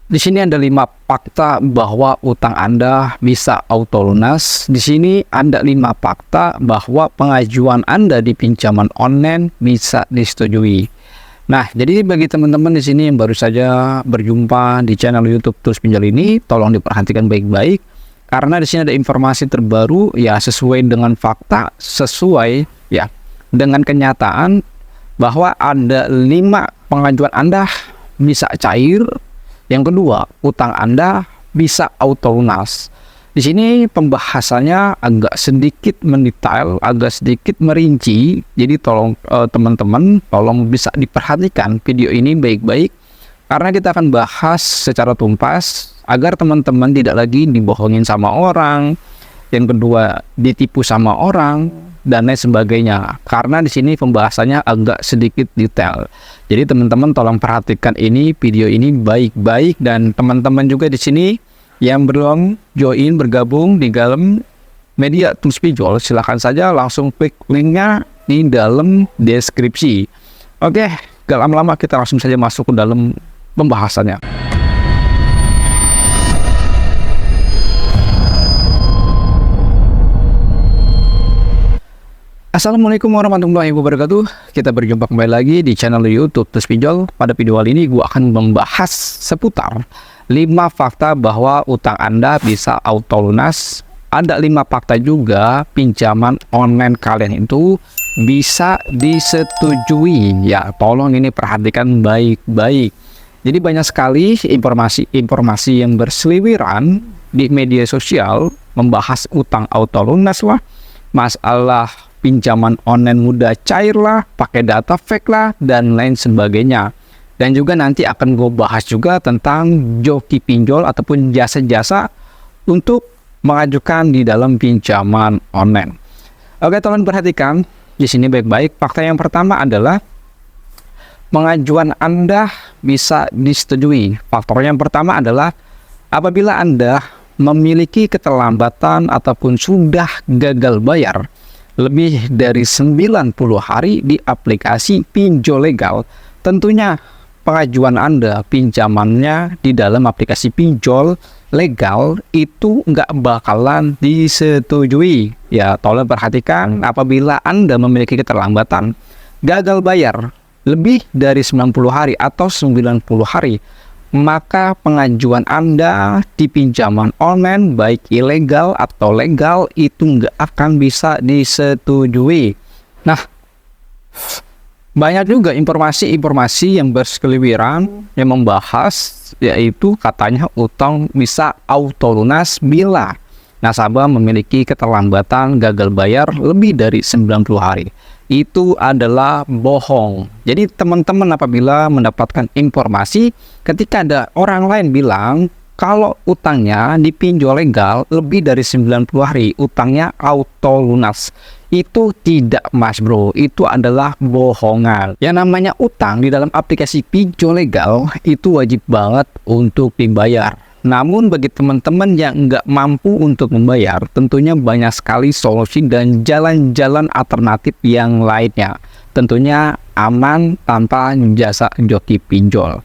Di sini ada 5 fakta bahwa utang Anda bisa auto lunas. Di sini ada 5 fakta bahwa pengajuan Anda di pinjaman online bisa disetujui. Nah, jadi bagi teman-teman di sini yang baru saja berjumpa di channel YouTube Tools Pinjol ini, tolong diperhatikan baik-baik karena di sini ada informasi terbaru ya sesuai dengan fakta, sesuai ya dengan kenyataan bahwa ada 5 pengajuan Anda bisa cair. Yang kedua, utang Anda bisa auto lunas. Di sini pembahasannya agak sedikit mendetail, agak sedikit merinci. Jadi tolong teman-teman, tolong bisa diperhatikan video ini baik-baik karena kita akan bahas secara tuntas agar teman-teman tidak lagi dibohongin sama orang. Yang kedua, ditipu sama orang dan lain sebagainya. Karena di sini pembahasannya agak sedikit detail. Jadi teman-teman tolong perhatikan ini video ini baik-baik dan teman-teman juga di sini yang belum join bergabung di dalam media Tools Pinjol, silahkan saja langsung klik linknya di dalam deskripsi. Oke, gak lama-lama kita langsung saja masuk ke dalam pembahasannya. Assalamualaikum warahmatullahi wabarakatuh. Kita berjumpa kembali lagi di channel YouTube Tools Pinjol. Pada video kali ini gue akan membahas seputar 5 fakta bahwa utang Anda bisa auto lunas. Ada 5 fakta juga pinjaman online kalian itu bisa disetujui. Ya, tolong ini perhatikan baik-baik. Jadi banyak sekali informasi yang berseliweran di media sosial membahas utang auto lunas lah, masalah pinjaman online mudah cair lah, pakai data fake lah, dan lain sebagainya. Dan juga nanti akan gue bahas juga tentang joki pinjol ataupun jasa-jasa untuk mengajukan di dalam pinjaman online. Oke, tolong perhatikan di sini baik-baik. Fakta yang pertama adalah pengajuan Anda bisa disetujui. Faktor yang pertama adalah apabila Anda memiliki keterlambatan ataupun sudah gagal bayar lebih dari 90 hari di aplikasi pinjol legal, tentunya pengajuan Anda pinjamannya di dalam aplikasi pinjol legal itu nggak bakalan disetujui. Ya, tolong perhatikan apabila Anda memiliki keterlambatan gagal bayar lebih dari 90 hari atau 90 hari, maka pengajuan Anda di pinjaman online baik ilegal atau legal itu nggak akan bisa disetujui. Nah, banyak juga informasi yang berseliweran yang membahas yaitu katanya utang bisa auto lunas bila nasabah memiliki keterlambatan gagal bayar lebih dari 90 hari. Itu adalah bohong. Jadi teman-teman apabila mendapatkan informasi ketika ada orang lain bilang kalau utangnya di pinjol legal lebih dari 90 hari utangnya auto lunas, itu tidak, mas bro, itu adalah bohongan. Yang namanya utang di dalam aplikasi pinjol legal itu wajib banget untuk dibayar. Namun bagi teman-teman yang nggak mampu untuk membayar, tentunya banyak sekali solusi dan jalan-jalan alternatif yang lainnya. Tentunya aman tanpa jasa joki pinjol.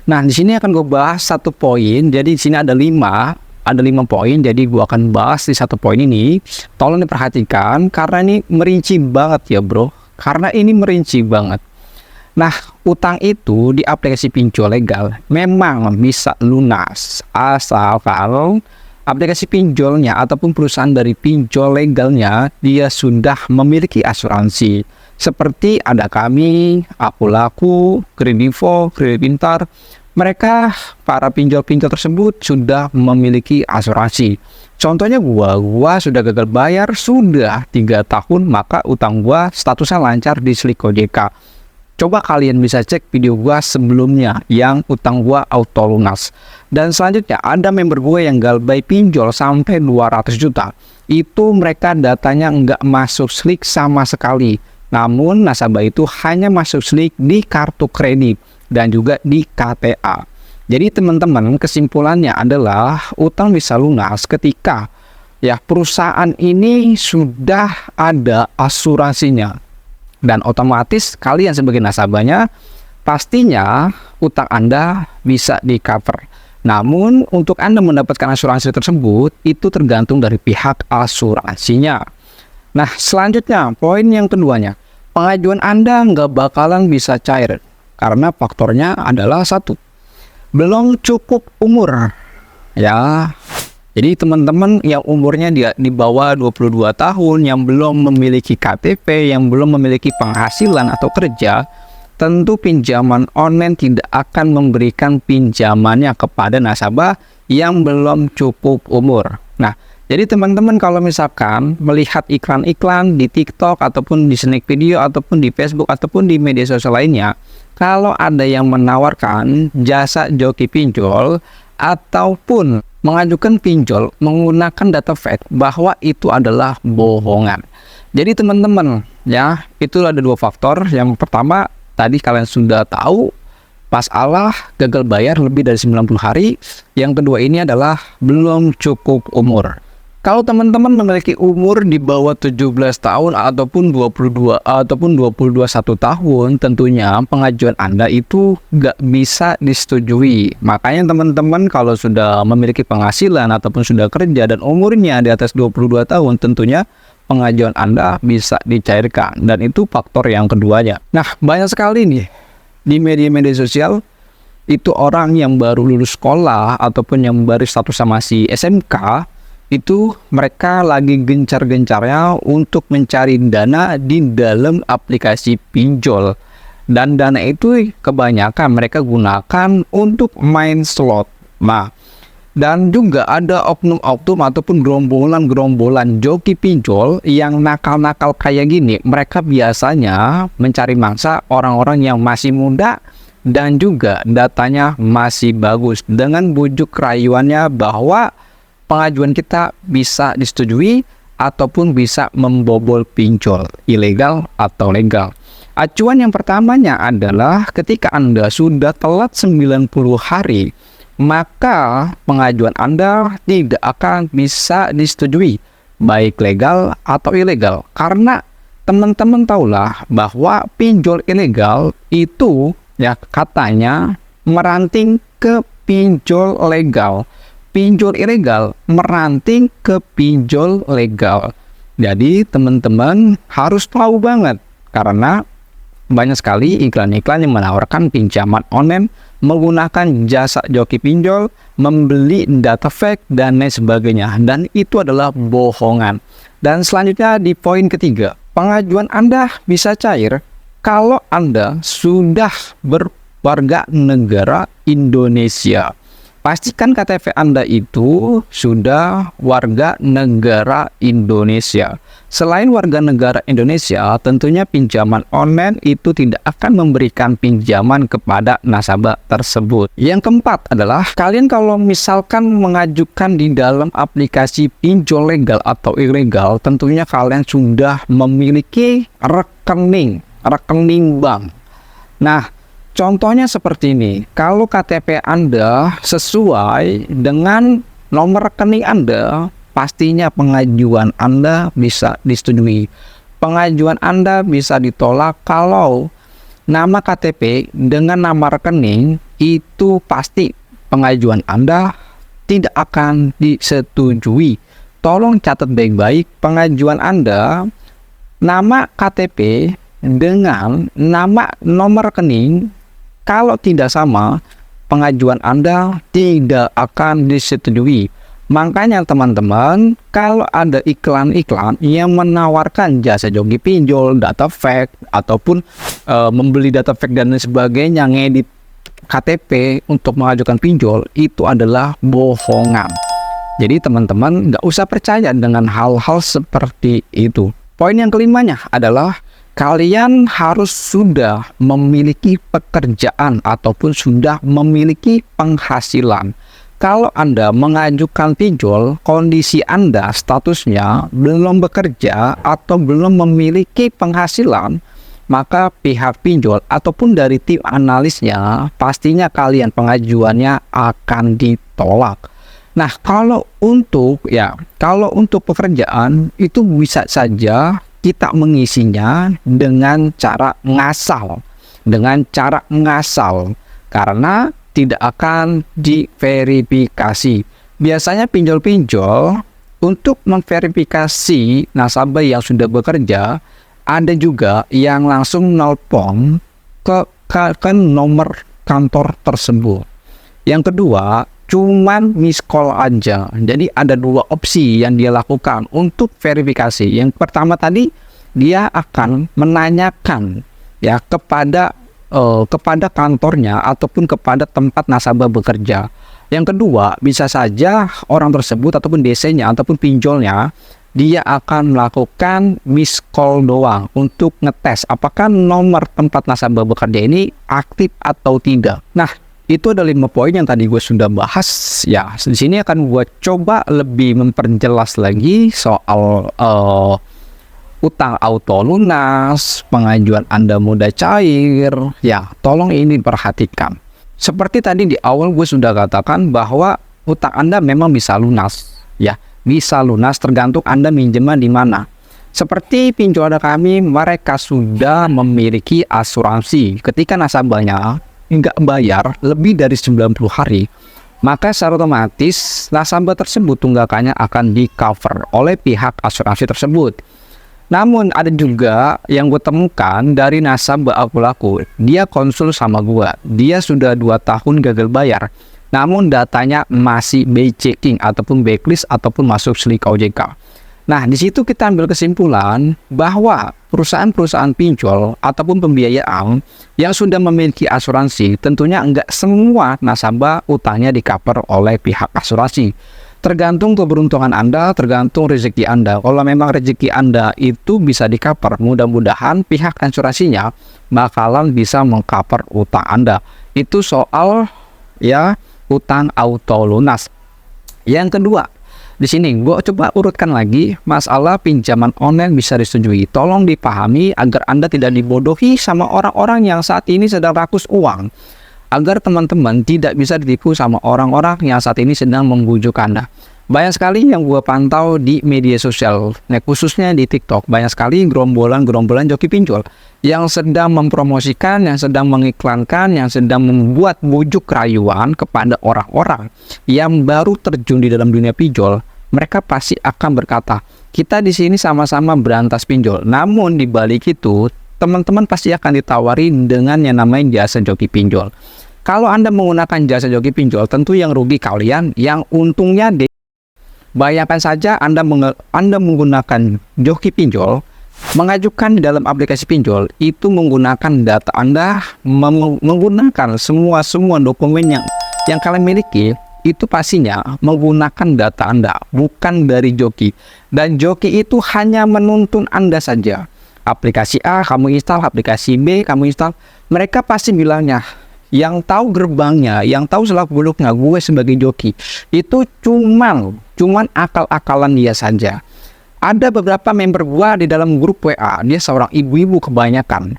Nah, di sini akan gue bahas satu poin. Jadi di sini ada 5 poin. Jadi gue akan bahas di satu poin ini. Tolong diperhatikan karena ini merinci banget ya bro. Karena ini merinci banget. Nah, utang itu di aplikasi pinjol legal memang bisa lunas asal kalau aplikasi pinjolnya ataupun perusahaan dari pinjol legalnya dia sudah memiliki asuransi seperti ada kami, Aku Laku, Kredivo, Kredit Pintar. Mereka para pinjol-pinjol tersebut sudah memiliki asuransi. Contohnya gua sudah gagal bayar sudah 3 tahun, maka utang gua statusnya lancar di Slik OJK. Coba kalian bisa cek video gua sebelumnya yang utang gua auto lunas. Dan selanjutnya ada member gue yang galbay pinjol sampai 200 juta. Itu mereka datanya nggak masuk Slik sama sekali. Namun nasabah itu hanya masuk Slik di kartu kredit dan juga di KTA. Jadi teman-teman kesimpulannya adalah utang bisa lunas ketika ya perusahaan ini sudah ada asuransinya. Dan otomatis kalian sebagai nasabahnya pastinya utang Anda bisa di cover. Namun, untuk Anda mendapatkan asuransi tersebut, itu tergantung dari pihak asuransinya. Nah, selanjutnya, poin yang keduanya, pengajuan Anda nggak bakalan bisa cair, karena faktornya adalah satu, belum cukup umur. Ya, jadi teman-teman yang umurnya di bawah 22 tahun, yang belum memiliki KTP, yang belum memiliki penghasilan atau kerja, tentu pinjaman online tidak akan memberikan pinjamannya kepada nasabah yang belum cukup umur. Nah, jadi teman-teman kalau misalkan melihat iklan-iklan di TikTok ataupun di snack video ataupun di Facebook ataupun di media sosial lainnya, kalau ada yang menawarkan jasa joki pinjol ataupun mengajukan pinjol menggunakan data fake, bahwa itu adalah bohongan. Jadi teman-teman, ya, itu ada dua faktor. Yang pertama, tadi kalian sudah tahu, masalah gagal bayar lebih dari 90 hari. Yang kedua ini adalah belum cukup umur. Kalau teman-teman memiliki umur di bawah 17 tahun ataupun 22 ataupun 21 tahun, tentunya pengajuan Anda itu nggak bisa disetujui. Makanya teman-teman kalau sudah memiliki penghasilan ataupun sudah kerja dan umurnya di atas 22 tahun, tentunya pengajuan Anda bisa dicairkan, dan itu faktor yang keduanya. Nah, banyak sekali nih di media-media sosial itu orang yang baru lulus sekolah ataupun yang baru status sama si SMK, itu mereka lagi gencar-gencarnya untuk mencari dana di dalam aplikasi pinjol, dan dana itu kebanyakan mereka gunakan untuk main slot. Nah, dan juga ada oknum-oknum ataupun gerombolan-gerombolan joki pinjol yang nakal-nakal kayak gini. Mereka biasanya mencari mangsa orang-orang yang masih muda dan juga datanya masih bagus, dengan bujuk rayuannya bahwa pengajuan kita bisa disetujui ataupun bisa membobol pinjol, ilegal atau legal. Acuan yang pertamanya adalah ketika Anda sudah telat 90 hari, maka pengajuan Anda tidak akan bisa disetujui, baik legal atau ilegal. Karena teman-teman tahulah bahwa pinjol ilegal itu ya katanya meranting ke pinjol legal. Pinjol ilegal meranting ke pinjol legal. Jadi teman-teman harus tahu banget, karena banyak sekali iklan-iklan yang menawarkan pinjaman online menggunakan jasa joki pinjol, membeli data fake, dan lain sebagainya. Dan itu adalah bohongan. Dan selanjutnya di poin ketiga, pengajuan Anda bisa cair kalau Anda sudah berwarga negara Indonesia. Pastikan KTP Anda itu sudah warga negara Indonesia. Selain warga negara Indonesia, tentunya pinjaman online itu tidak akan memberikan pinjaman kepada nasabah tersebut. Yang keempat adalah, kalian kalau misalkan mengajukan di dalam aplikasi pinjol legal atau ilegal, tentunya kalian sudah memiliki rekening bank. Nah, contohnya seperti ini, kalau KTP Anda sesuai dengan nomor rekening Anda, pastinya pengajuan Anda bisa disetujui. Pengajuan Anda bisa ditolak kalau nama KTP dengan nama rekening itu pasti pengajuan Anda tidak akan disetujui. Tolong catat baik-baik, pengajuan Anda, nama KTP dengan nama nomor rekening, kalau tidak sama, pengajuan Anda tidak akan disetujui. Makanya teman-teman, kalau ada iklan-iklan yang menawarkan jasa joki pinjol, data fake, ataupun membeli data fake dan lain sebagainya, ngedit KTP untuk mengajukan pinjol, itu adalah bohongan. Jadi teman-teman nggak usah percaya dengan hal-hal seperti itu. Poin yang kelimanya adalah, kalian harus sudah memiliki pekerjaan ataupun sudah memiliki penghasilan. Kalau Anda mengajukan pinjol, kondisi Anda statusnya belum bekerja atau belum memiliki penghasilan, maka pihak pinjol ataupun dari tim analisnya pastinya kalian pengajuannya akan ditolak. Nah, kalau untuk pekerjaan itu bisa saja kita mengisinya dengan cara ngasal. Karena tidak akan diverifikasi. Biasanya pinjol-pinjol untuk memverifikasi nasabah yang sudah bekerja, ada juga yang langsung nelpon ke nomor kantor tersebut. Yang kedua, cuman miss call aja. Jadi ada dua opsi yang dia lakukan untuk verifikasi. Yang pertama tadi, dia akan menanyakan ya kepada kantornya ataupun kepada tempat nasabah bekerja. Yang kedua, bisa saja orang tersebut ataupun DC-nya ataupun pinjolnya, dia akan melakukan miss call doang untuk ngetes apakah nomor tempat nasabah bekerja ini aktif atau tidak. Nah, itu ada 5 poin yang tadi gue sudah bahas ya. Di sini akan gue coba lebih memperjelas lagi soal utang auto lunas, pengajuan Anda mudah cair, ya tolong ini perhatikan. Seperti tadi di awal gue sudah katakan bahwa utang Anda memang bisa lunas, ya bisa lunas tergantung Anda minjeman di mana. Seperti pinjol kami, mereka sudah memiliki asuransi ketika nasabahnya nggak bayar lebih dari 90 hari, maka secara otomatis nasabah tersebut tunggakannya akan di cover oleh pihak asuransi tersebut. Namun ada juga yang gue temukan dari nasabah aku laku, dia konsul sama gue, dia sudah 2 tahun gagal bayar, namun datanya masih by checking ataupun backlist ataupun masuk slik OJK. Nah, di situ kita ambil kesimpulan bahwa perusahaan-perusahaan pinjol ataupun pembiayaan yang sudah memiliki asuransi, tentunya enggak semua nasabah utangnya di cover oleh pihak asuransi. Tergantung keberuntungan Anda, tergantung rezeki Anda. Kalau memang rezeki Anda itu bisa di-cover, mudah-mudahan pihak asuransinya bakalan bisa meng-cover utang Anda. Itu soal ya utang auto lunas. Yang kedua, di sini gue coba urutkan lagi masalah pinjaman online bisa disetujui. Tolong dipahami agar Anda tidak dibodohi sama orang-orang yang saat ini sedang rakus uang. Agar teman-teman tidak bisa ditipu sama orang-orang yang saat ini sedang membujuk Anda. Banyak sekali yang gue pantau di media sosial, khususnya di TikTok, banyak sekali gerombolan-gerombolan joki pinjol yang sedang mempromosikan, yang sedang mengiklankan, yang sedang membuat bujuk rayuan kepada orang-orang yang baru terjun di dalam dunia pinjol. Mereka pasti akan berkata, kita di sini sama-sama berantas pinjol. Namun di balik itu, teman-teman pasti akan ditawari dengan yang namanya jasa joki pinjol. Kalau Anda menggunakan jasa joki pinjol, tentu yang rugi kalian, yang untungnya bayangkan saja Anda menggunakan joki pinjol, mengajukan di dalam aplikasi pinjol, itu menggunakan data Anda, menggunakan semua dokumen yang kalian miliki, itu pastinya menggunakan data Anda, bukan dari joki. Dan joki itu hanya menuntun Anda saja. Aplikasi A kamu install, aplikasi B kamu install, mereka pasti bilangnya, yang tahu gerbangnya, yang tahu selak-beluknya gue sebagai joki, itu cuman akal-akalan dia saja. Ada beberapa member gue di dalam grup WA, dia seorang ibu-ibu kebanyakan.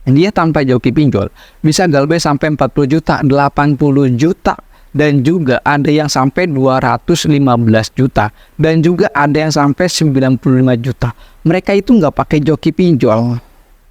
Dia tanpa joki pinjol bisa galbay sampai 40 juta, 80 juta, dan juga ada yang sampai 215 juta, dan juga ada yang sampai 95 juta. Mereka itu nggak pakai joki pinjol,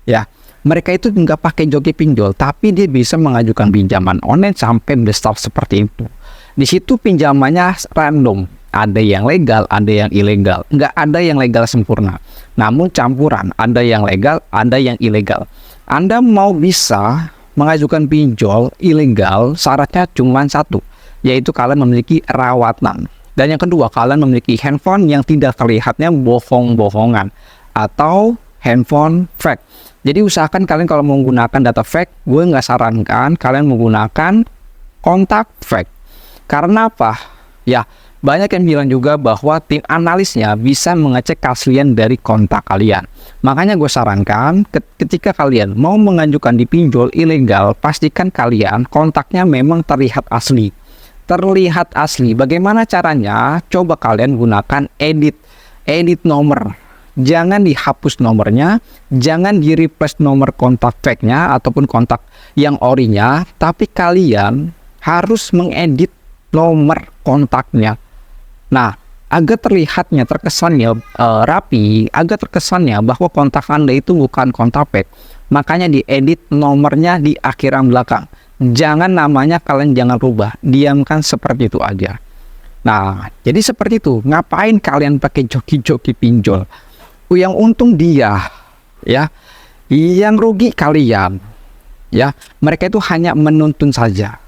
ya. Mereka itu nggak pakai joki pinjol, tapi dia bisa mengajukan pinjaman online sampai besar seperti itu. Di situ pinjamannya random, ada yang legal, ada yang ilegal, nggak ada yang legal sempurna. Namun campuran, ada yang legal, ada yang ilegal. Anda mau bisa mengajukan pinjol ilegal, syaratnya cuma satu, yaitu kalian memiliki rawatan. Dan yang kedua, kalian memiliki handphone yang tidak terlihatnya bohong-bohongan atau handphone fake. Jadi usahakan kalian kalau menggunakan data fake, gue nggak sarankan kalian menggunakan kontak fake. Karena apa? Ya, banyak yang bilang juga bahwa tim analisnya bisa mengecek keaslian dari kontak kalian. Makanya gue sarankan ketika kalian mau mengajukan di pinjol ilegal, pastikan kalian kontaknya memang terlihat asli. Terlihat asli. Bagaimana caranya? Coba kalian gunakan edit nomor. Jangan dihapus nomornya, jangan di-replace nomor kontak fake-nya ataupun kontak yang orinya, tapi kalian harus mengedit nomor kontaknya. Nah, agar terlihatnya, terkesannya rapi, agar terkesannya bahwa kontak Anda itu bukan kontak fake, Makanya diedit nomornya di akhiran belakang. Jangan namanya kalian jangan rubah, diamkan seperti itu aja. Nah, jadi seperti itu. Ngapain kalian pakai joki-joki pinjol? Yang untung dia, ya. Yang rugi kalian, ya. Mereka itu hanya menuntun saja.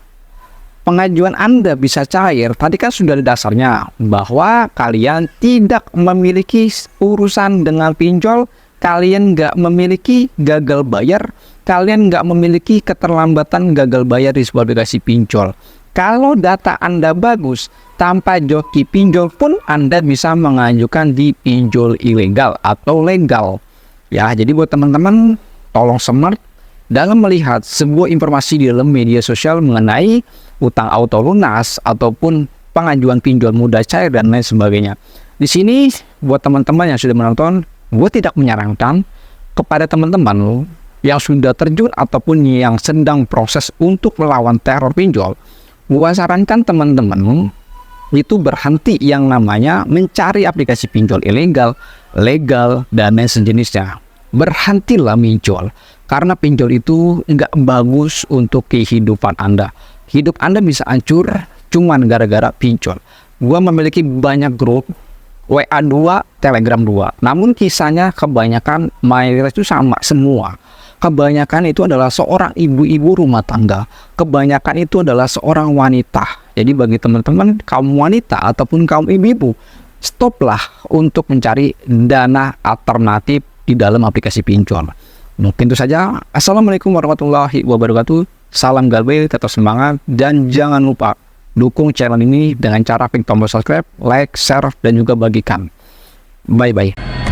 Pengajuan Anda bisa cair. Tadi kan sudah ada dasarnya bahwa kalian tidak memiliki urusan dengan pinjol, kalian nggak memiliki gagal bayar, kalian nggak memiliki keterlambatan gagal bayar di sebuah aplikasi pinjol. Kalau data Anda bagus, tanpa joki pinjol pun Anda bisa mengajukan di pinjol ilegal atau legal. Ya, jadi buat teman-teman, tolong smart dalam melihat sebuah informasi di dalam media sosial mengenai utang auto lunas ataupun pengajuan pinjol mudah cair dan lain sebagainya. Di sini buat teman-teman yang sudah menonton, gue tidak menyarankan kepada teman-teman yang sudah terjun ataupun yang sedang proses untuk melawan teror pinjol. Gue sarankan teman-teman itu berhenti yang namanya mencari aplikasi pinjol ilegal, legal, dan lain sejenisnya. Berhentilah pinjol, karena pinjol itu nggak bagus untuk kehidupan Anda. Hidup Anda bisa hancur cuman gara-gara pinjol. Gua memiliki banyak grup WA 2, Telegram 2. Namun kisahnya kebanyakan mayoritas itu sama semua. Kebanyakan itu adalah seorang ibu-ibu rumah tangga. Kebanyakan itu adalah seorang wanita. Jadi bagi teman-teman kaum wanita ataupun kaum ibu-ibu, stoplah untuk mencari dana alternatif di dalam aplikasi pinjol. Mungkin itu saja. Assalamualaikum warahmatullahi wabarakatuh. Salam galbay, tetap semangat, dan jangan lupa dukung channel ini dengan cara klik tombol subscribe, like, share, dan juga bagikan. Bye-bye.